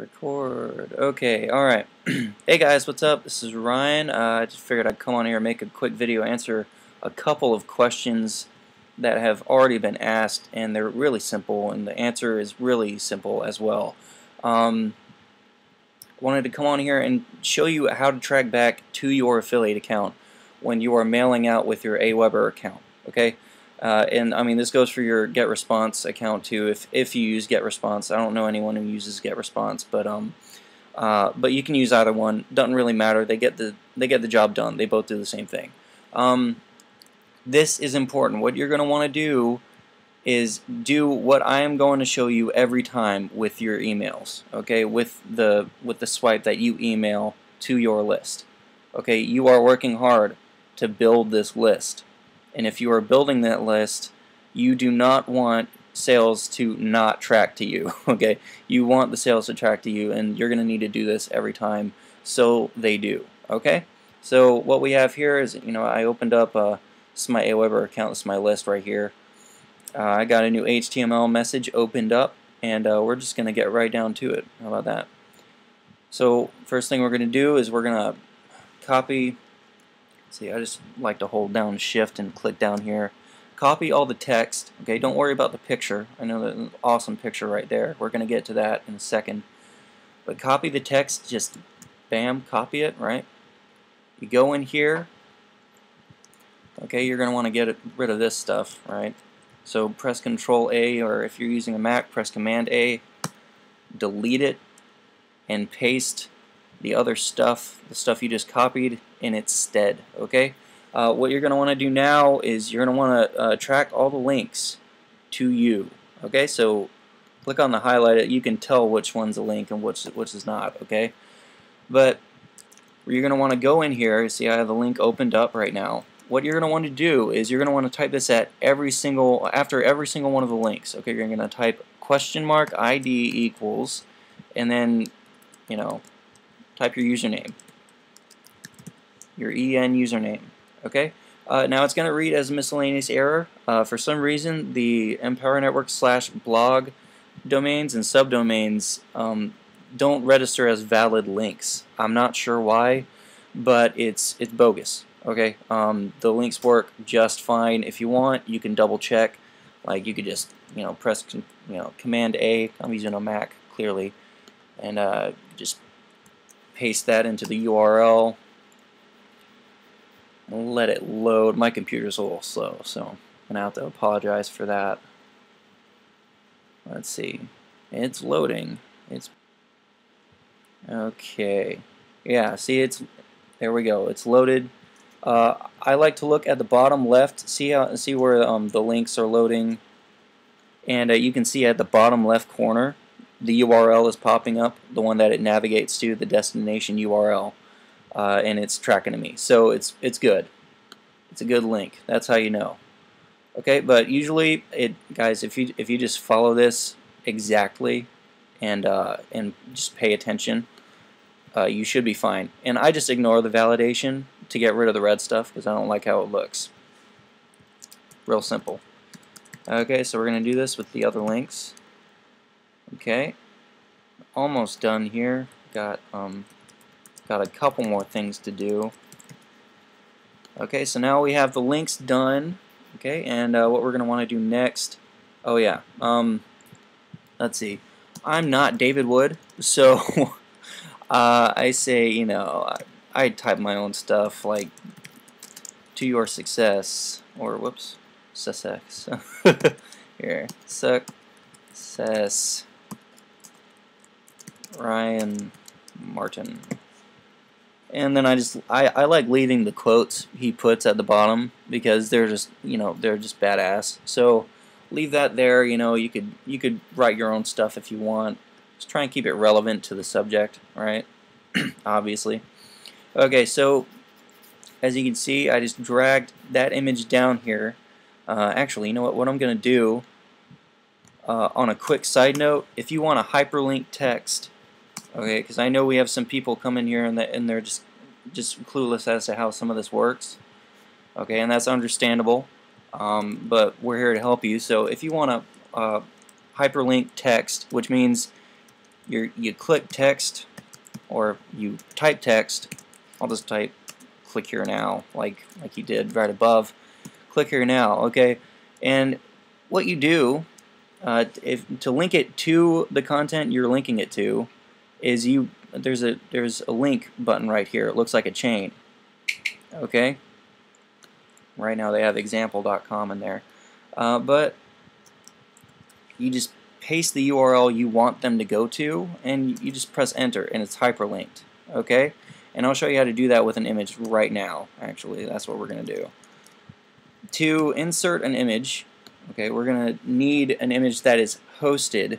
Record. Okay, alright. Hey guys, what's up? This is Ryan. I just figured I'd come on here and make a quick video, answer a couple of questions that have already been asked, and they're really simple, and the answer is really simple as well. Wanted to come on here and show you how to track back to your affiliate account when you are mailing out with your Aweber account. Okay? And I mean, this goes for your GetResponse account too. If you use GetResponse, I don't know anyone who uses GetResponse, but you can use either one. Doesn't really matter. They get the job done. They both do the same thing. This is important. What you're going to want to do is do what I am going to show you every time with your emails. Okay, with the swipe that you email to your list. Okay, you are working hard to build this list. And if you are building that list, you do not want sales to not track to you. Okay, you want the sales to track to you, and you're going to need to do this every time, so they do. Okay, so what we have here is, I opened up this is my Aweber account. This is my list right here. I got a new HTML message opened up, and we're just going to get right down to it. How about that? So first thing we're going to do is we're going to copy. See, I just like to hold down Shift and click down here. Copy all the text. Okay, don't worry about the picture. I know that's an awesome picture right there. We're going to get to that in a second. But copy the text, just bam, copy it, right? You go in here. Okay, you're going to want to get rid of this stuff, right? So press Control A, or if you're using a Mac, press Command A. Delete it and paste the other stuff, the stuff you just copied, in its stead. Okay. What you're going to want to do now is you're going to want to track all the links to you. Okay. So click on the highlight. You can tell which one's a link and which is not. Okay. But you're going to want to go in here. See, I have the link opened up right now. What you're going to want to do is you're going to want to type this after every single one of the links. Okay. You're going to type $ID equals, and then type your username, your EN username. Okay. Now it's going to read as a miscellaneous error. For some reason, the Empower Network /blog domains and subdomains don't register as valid links. I'm not sure why, but it's bogus. Okay. The links work just fine. If you want, you can double check. Like, you could just press Command A. I'm using a Mac clearly, and just paste that into the URL. Let it load. My computer's a little slow, so I'm gonna have to apologize for that. Let's see. It's loading. It's okay. Yeah, see, there we go. It's loaded. I like to look at the bottom left. See where the links are loading, and you can see at the bottom left corner the URL is popping up, the one that it navigates to, the destination URL, and it's tracking to me. So it's good. It's a good link. That's how you know. Okay, but usually, guys, if you just follow this exactly and just pay attention, you should be fine. And I just ignore the validation to get rid of the red stuff because I don't like how it looks. Real simple. Okay, so we're going to do this with the other links. Okay, almost done here. Got a couple more things to do. Okay, so now we have the links done. Okay, and what we're going to want to do next. Oh yeah. Let's see. I'm not David Wood, so I say I type my own stuff like to your success, or whoops, success. Here, success. Ryan Martin. And then I like leaving the quotes he puts at the bottom because they're just badass. So leave that there. You could write your own stuff if you want. Just try and keep it relevant to the subject, right? Obviously. Okay, so as you can see, I just dragged that image down here. Actually, you know what I'm gonna do, on a quick side note, if you want a hyperlink text, okay, because I know we have some people come in here and they're just clueless as to how some of this works. Okay, and that's understandable, but we're here to help you. So if you want a hyperlink text, which means you click text, or you type text. I'll just type click here now, like you did right above. Click here now, okay? And what you do, to link it to the content you're linking it to, is there's a link button right here. It looks like a chain, okay? Right now they have example.com in there, but you just paste the URL you want them to go to, and you just press enter, and it's hyperlinked, okay? And I'll show you how to do that with an image right now. Actually, that's what we're going to do. To insert an image, okay, we're going to need an image that is hosted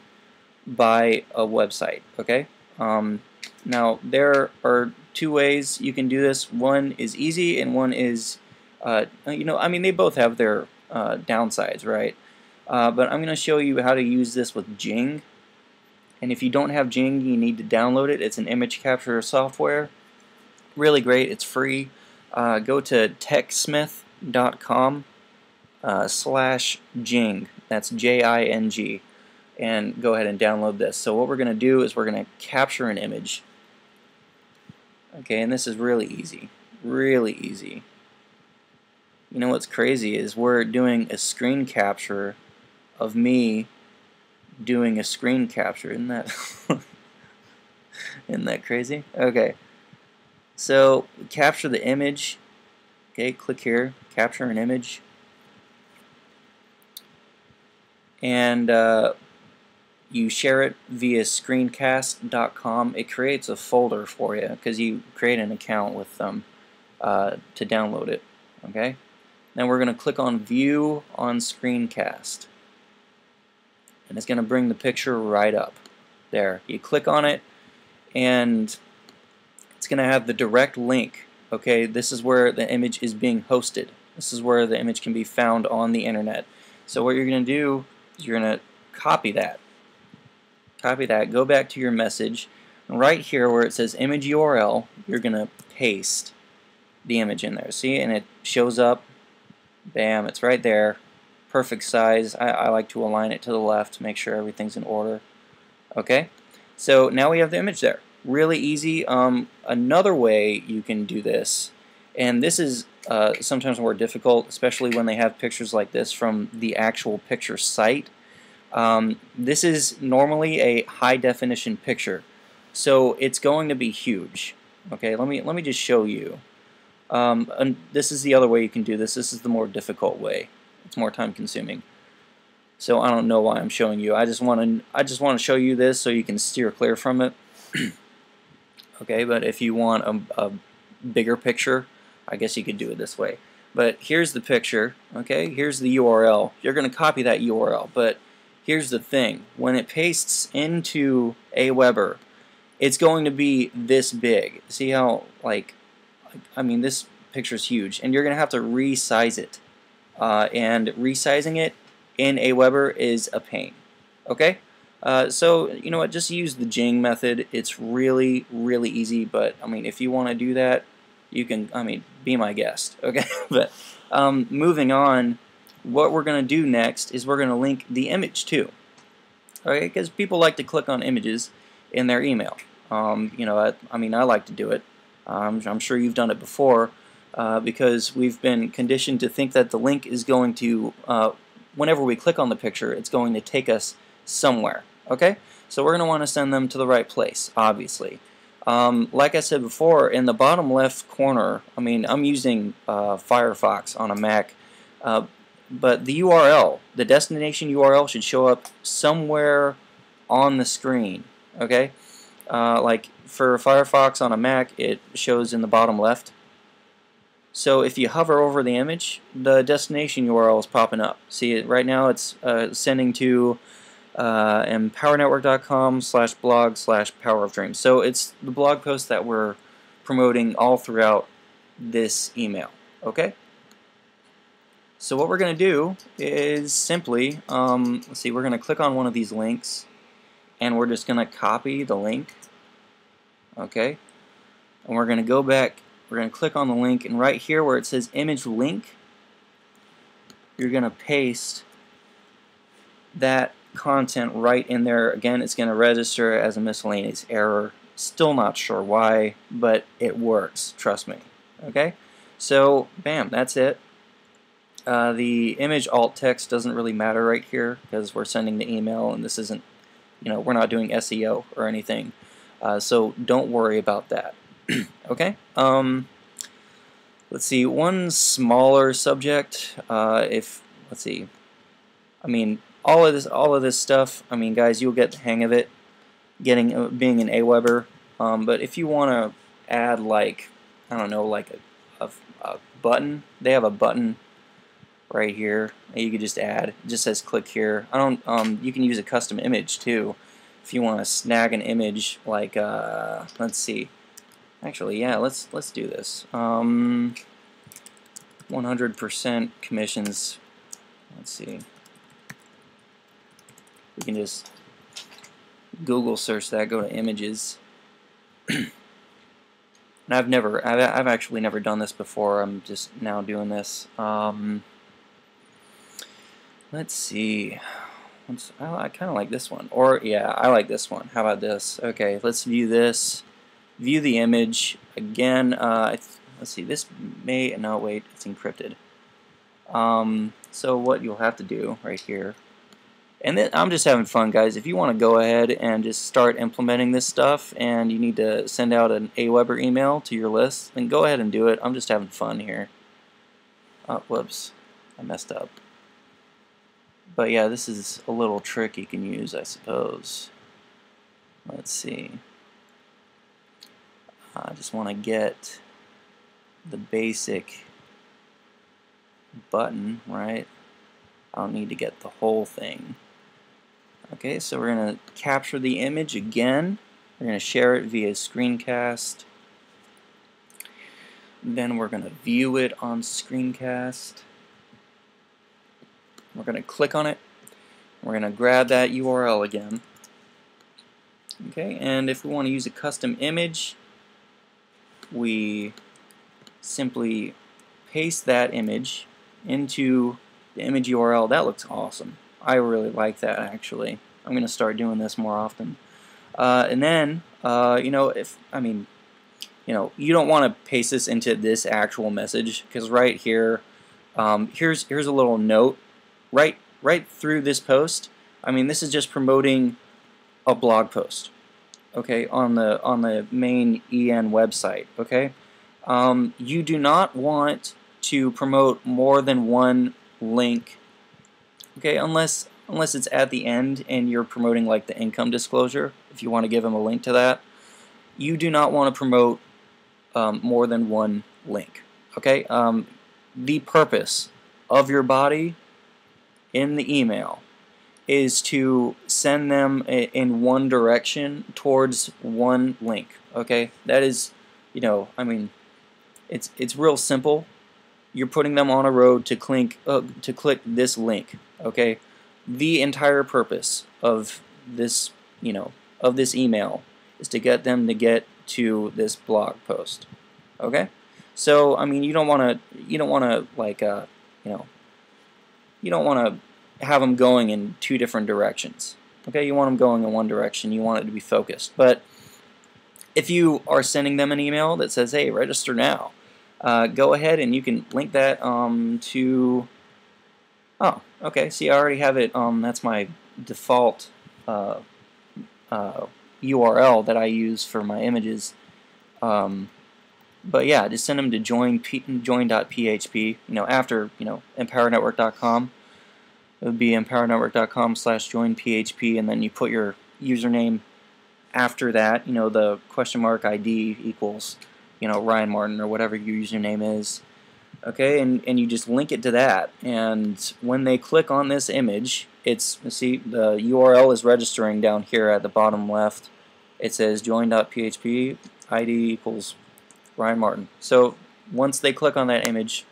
by a website, okay? Now, there are two ways you can do this. One is easy, and one is, you know, I mean, they both have their downsides, right? But I'm going to show you how to use this with Jing. And if you don't have Jing, you need to download it. It's an image capture software. Really great. It's free. Go to techsmith.com/Jing. That's Jing. And go ahead and download this. So what we're going to do is we're going to capture an image. Okay, and this is really easy. Really easy. You know what's crazy is we're doing a screen capture of me doing a screen capture. Isn't that isn't that crazy? Okay. So capture the image. Okay, click here, capture an image, and you share it via screencast.com. It creates a folder for you because you create an account with them to download it. Okay. Then we're going to click on View on Screencast, and it's going to bring the picture right up. There, you click on it, and it's going to have the direct link. Okay, this is where the image is being hosted. This is where the image can be found on the internet. So what you're going to do is you're going to copy that. Copy that, go back to your message, and right here where it says image URL, you're going to paste the image in there. See, and it shows up. Bam, it's right there. Perfect size. I like to align it to the left to make sure everything's in order. Okay, so now we have the image there. Really easy. Another way you can do this, and this is sometimes more difficult, especially when they have pictures like this from the actual picture site. This is normally a high definition picture, so it's going to be huge. Okay, let me just show you. And this is the other way you can do this. This is the more difficult way. It's more time consuming. So I don't know why I'm showing you. I just want to show you this so you can steer clear from it. Okay, but if you want a bigger picture, I guess you could do it this way. But here's the picture. Okay, here's the URL. You're going to copy that URL, but here's the thing. When it pastes into Aweber, it's going to be this big. See how, like, I mean, this picture's huge, and you're going to have to resize it. And resizing it in Aweber is a pain. Okay? So, you know what, just use the Jing method. It's really, really easy, but, I mean, if you want to do that, you can, I mean, be my guest. Okay? But moving on, what we're going to do next is we're going to link the image too. Okay? Because people like to click on images in their email. You know, I mean, I like to do it. I'm sure you've done it before because we've been conditioned to think that the link is going to, whenever we click on the picture, it's going to take us somewhere. Okay? So we're going to want to send them to the right place, obviously. Like I said before, in the bottom left corner, I mean, I'm using Firefox on a Mac, but the URL, the destination URL should show up somewhere on the screen. Okay? Like for Firefox on a Mac, it shows in the bottom left. So if you hover over the image, the destination URL is popping up. See, right now it's sending to empowernetwork.com/blog/powerofdreams. So it's the blog post that we're promoting all throughout this email. Okay? So what we're going to do is simply, let's see, we're going to click on one of these links, and we're just going to copy the link. Okay? And we're going to go back, we're going to click on the link, and right here where it says image link, you're going to paste that content right in there. Again, it's going to register as a miscellaneous error. Still not sure why, but it works, trust me. Okay, so bam, that's it. The image alt text doesn't really matter right here because we're sending the email and this isn't, we're not doing SEO or anything, so don't worry about that. Okay. Let's see, one smaller subject. Let's see, I mean, all of this stuff, I mean, guys, you'll get the hang of it being an Aweber. But if you want to add, like, I don't know, like a button, they have a button right here that you could just add. It just says click here. You can use a custom image too if you want to snag an image, like let's see. Actually, yeah, let's do this. 100% commissions. Let's see. We can just Google search that, go to images. And I've actually never done this before. I'm just now doing this. Let's see. I kind of like this one. Or yeah, I like this one. How about this? Okay, let's view this. View the image again. Let's see. This may no wait. It's encrypted. So what you'll have to do right here. And then I'm just having fun, guys. If you want to go ahead and just start implementing this stuff and you need to send out an Aweber email to your list, then go ahead and do it. I'm just having fun here. Oh, whoops. I messed up. But yeah, this is a little trick you can use, I suppose. Let's see. I just want to get the basic button, right? I don't need to get the whole thing. Okay, so we're going to capture the image again. We're going to share it via screencast. Then we're going to view it on screencast. We're going to click on it. We're going to grab that URL again. Okay, and if we want to use a custom image, we simply paste that image into the image URL. That looks awesome. I really like that, actually. I'm going to start doing this more often. And then, you don't want to paste this into this actual message, because right here, here's a little note right through this post. I mean, this is just promoting a blog post, okay, on the main EN website, okay. You do not want to promote more than one link, okay, unless it's at the end and you're promoting like the income disclosure. If you want to give them a link to that, you do not want to promote more than one link, okay. The purpose of your body in the email is to send them in one direction towards one link, okay. That is, I mean, it's real simple. You're putting them on a road to click this link, okay. The entire purpose of this, of this email is to get them to get to this blog post, okay. So I mean, you don't want to like you don't want to have them going in two different directions, okay. You want them going in one direction. You want it to be focused. But if you are sending them an email that says, hey, register now, go ahead and you can link that to, oh, okay, see, I already have it, that's my default URL that I use for my images. But yeah, just send them to join.php, after, empowernetwork.com. It would be empowernetwork.com/joinphp, and then you put your username after that, the question mark ID equals, Ryan Martin or whatever your username is. Okay, and you just link it to that, and when they click on this image, see, the URL is registering down here at the bottom left. It says join.php, ID equals Ryan Martin. So once they click on that image,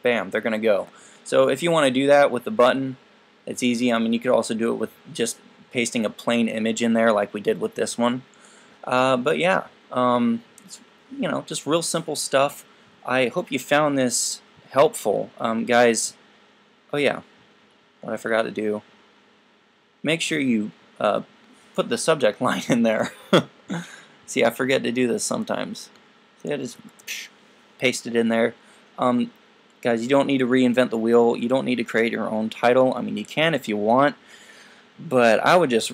bam, they're going to go. So if you want to do that with the button, it's easy. I mean, you could also do it with just pasting a plain image in there like we did with this one. But yeah, it's, just real simple stuff. I hope you found this helpful. Guys, oh yeah, what I forgot to do. make sure you put the subject line in there. See, I forget to do this sometimes. See, I just paste it in there. Guys, you don't need to reinvent the wheel. You don't need to create your own title. I mean, you can if you want, but I would just,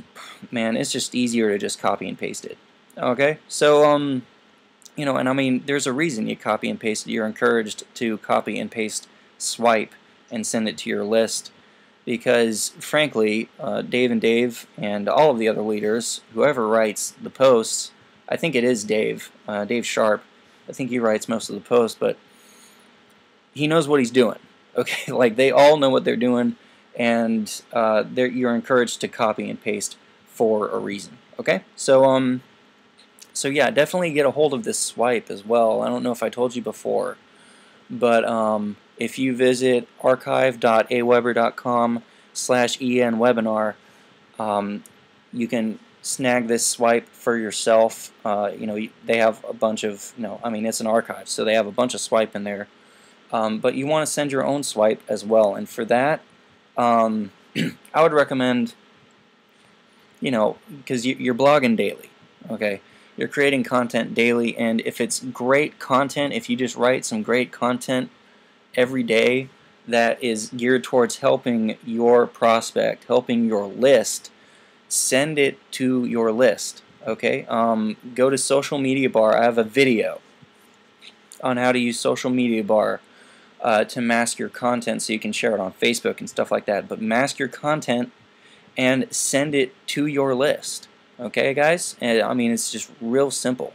man, it's just easier to just copy and paste it. Okay, so you know, and I mean, there's a reason you copy and paste it. You're encouraged to copy and paste, swipe, and send it to your list, because frankly, Dave and all of the other leaders, whoever writes the posts, I think it is Dave Sharp. I think he writes most of the posts, but he knows what he's doing. Okay, like they all know what they're doing, and you're encouraged to copy and paste for a reason. Okay, so so yeah, definitely get a hold of this swipe as well. I don't know if I told you before, but if you visit archive.aweber.com/enwebinar, you can snag this swipe for yourself. You know, they have a bunch of, I mean, it's an archive, so they have a bunch of swipe in there. But you want to send your own swipe as well, and for that, I would recommend, because you're blogging daily, okay? You're creating content daily, and if it's great content, if you just write some great content every day that is geared towards helping your prospect, helping your list, send it to your list, okay? Go to Social Media Bar. I have a video on how to use Social Media Bar to mask your content so you can share it on Facebook and stuff like that. But mask your content and send it to your list. Okay, guys? And I mean, it's just real simple.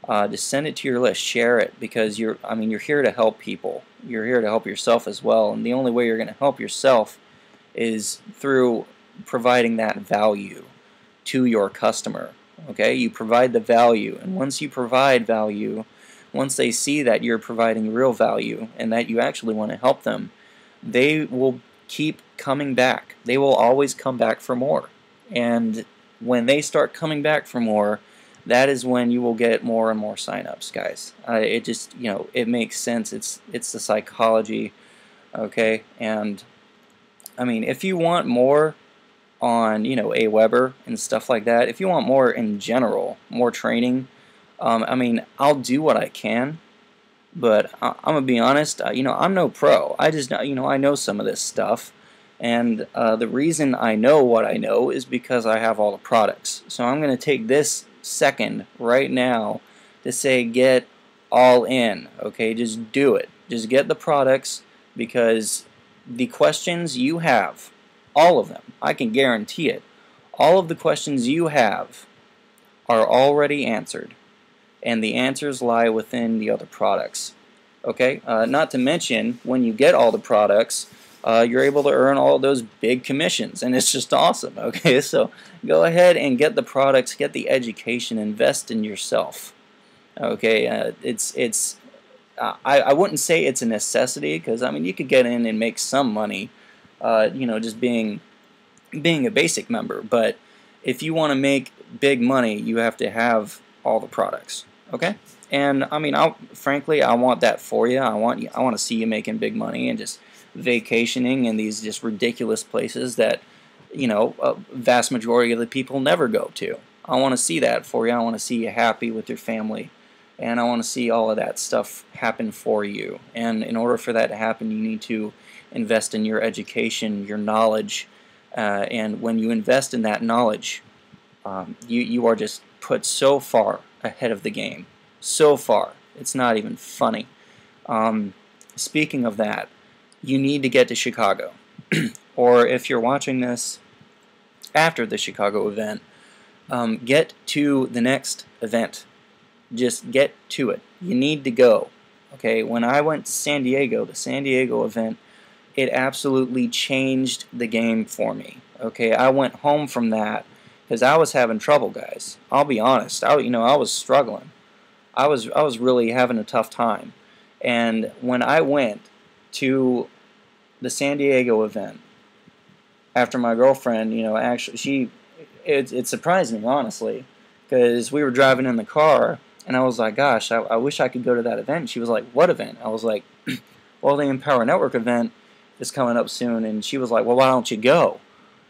Just send it to your list, share it, because you're here to help people. You're here to help yourself as well, and the only way you're going to help yourself is through providing that value to your customer. Okay, you provide the value, and once you provide value, once they see that you're providing real value and that you actually want to help them, they will keep coming back. They will always come back for more, and when they start coming back for more, that is when you will get more and more signups, guys. It just, it makes sense. It's the psychology, okay? And I mean, if you want more on, Aweber and stuff like that, if you want more in general, more training, I mean, I'll do what I can, but I'm gonna be honest. I'm no pro. I just, I know some of this stuff. And the reason I know what I know is because I have all the products. So I'm going to take this second right now to say get all in. Okay, just do it. Just get the products, because the questions you have, all of them, I can guarantee it, all of the questions you have are already answered. And the answers lie within the other products. Okay, not to mention, when you get all the products, you're able to earn all those big commissions, and it's just awesome. Okay, so go ahead and get the products, get the education, invest in yourself. Okay, I wouldn't say it's a necessity, because I mean, you could get in and make some money, just being a basic member. But if you want to make big money, you have to have all the products. Okay, and I mean, frankly, I want that for you. I want to see you making big money and just vacationing in these just ridiculous places that, a vast majority of the people never go to. I want to see that for you. I want to see you happy with your family, and I want to see all of that stuff happen for you. And in order for that to happen, you need to invest in your education, your knowledge, and when you invest in that knowledge, you are just put so far ahead of the game. So far. It's not even funny. Speaking of that, you need to get to Chicago. Or if you're watching this after the Chicago event, get to the next event. Just get to it. You need to go. Okay, when I went to San Diego, the San Diego event, it absolutely changed the game for me. Okay, I went home from that because I was having trouble, guys. I'll be honest. I was struggling. I was really having a tough time. And when I went to the San Diego event, after my girlfriend, actually, it surprised me, honestly, because we were driving in the car, and I was like, gosh, I wish I could go to that event. And she was like, what event? I was like, well, the Empower Network event is coming up soon. And she was like, well, why don't you go?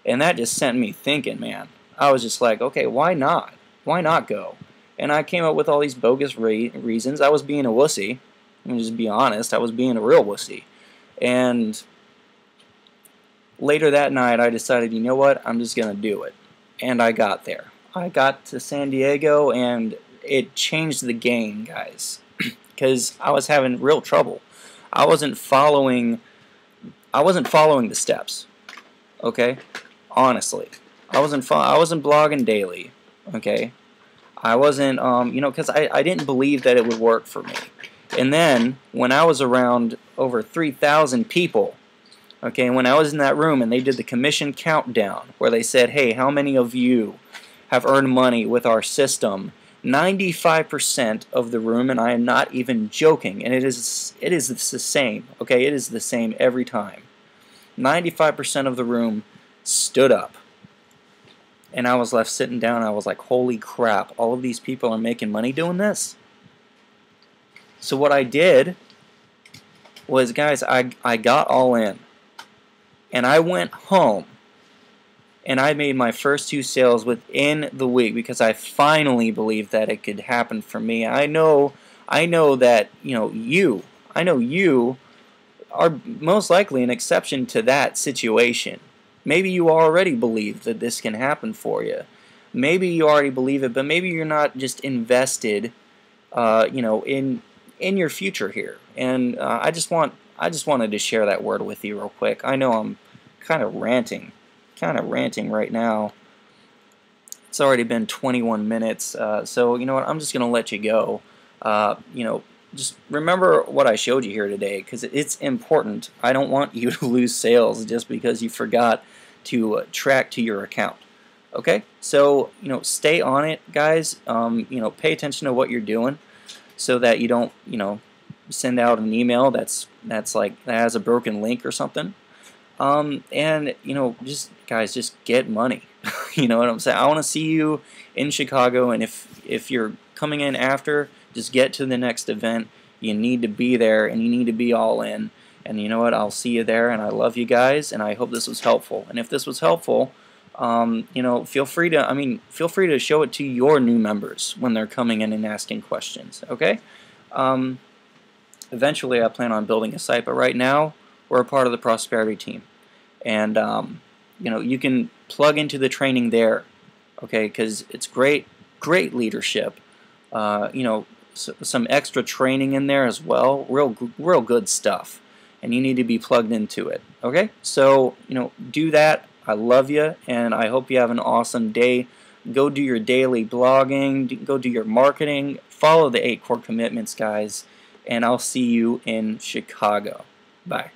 And that just sent me thinking, man. I was just like, okay, why not? Why not go? And I came up with all these bogus reasons. I was being a wussy. Let me just be honest. I was being a real wussy. And later that night, I decided, you know what? I'm just going to do it. And I got there. I got to San Diego, and it changed the game, guys. Because I was having real trouble. I wasn't following the steps. Okay? Honestly. I wasn't blogging daily. Okay? I wasn't, because I didn't believe that it would work for me. And then, when I was around over 3,000 people, okay, when I was in that room and they did the commission countdown, where they said, hey, how many of you have earned money with our system? 95% of the room, and I am not even joking, and it is the same, okay, it is the same every time. 95% of the room stood up. And I was left sitting down, and I was like, holy crap, all of these people are making money doing this? So what I did was, guys, I got all in. And I went home, and I made my first 2 sales within the week because I finally believed that it could happen for me. I know that, I know you are most likely an exception to that situation. Maybe you already believe that this can happen for you. Maybe you already believe it, but maybe you're not just invested, in your future here. And I just wanted to share that word with you real quick. I know I'm kind of ranting right now. It's already been 21 minutes, so you know what? I'm just gonna let you go. Just remember what I showed you here today, because it's important. I don't want you to lose sales just because you forgot to track to your account. Okay, so stay on it, guys. Pay attention to what you're doing, so that you don't send out an email that has a broken link or something. And just get money. You know what I'm saying? I want to see you in Chicago, and if you're coming in after, just get to the next event. You need to be there, and you need to be all in. And you know what? I'll see you there, and I love you guys, and I hope this was helpful. And if this was helpful, feel free to show it to your new members when they're coming in and asking questions. Okay? Eventually, I plan on building a site, but right now, we're a part of the Prosperity team. And, you can plug into the training there, okay, because it's great leadership. Some extra training in there as well, real good stuff. And you need to be plugged into it, okay? So, do that. I love you, and I hope you have an awesome day. Go do your daily blogging, go do your marketing, follow the 8 core commitments, guys, and I'll see you in Chicago. Bye.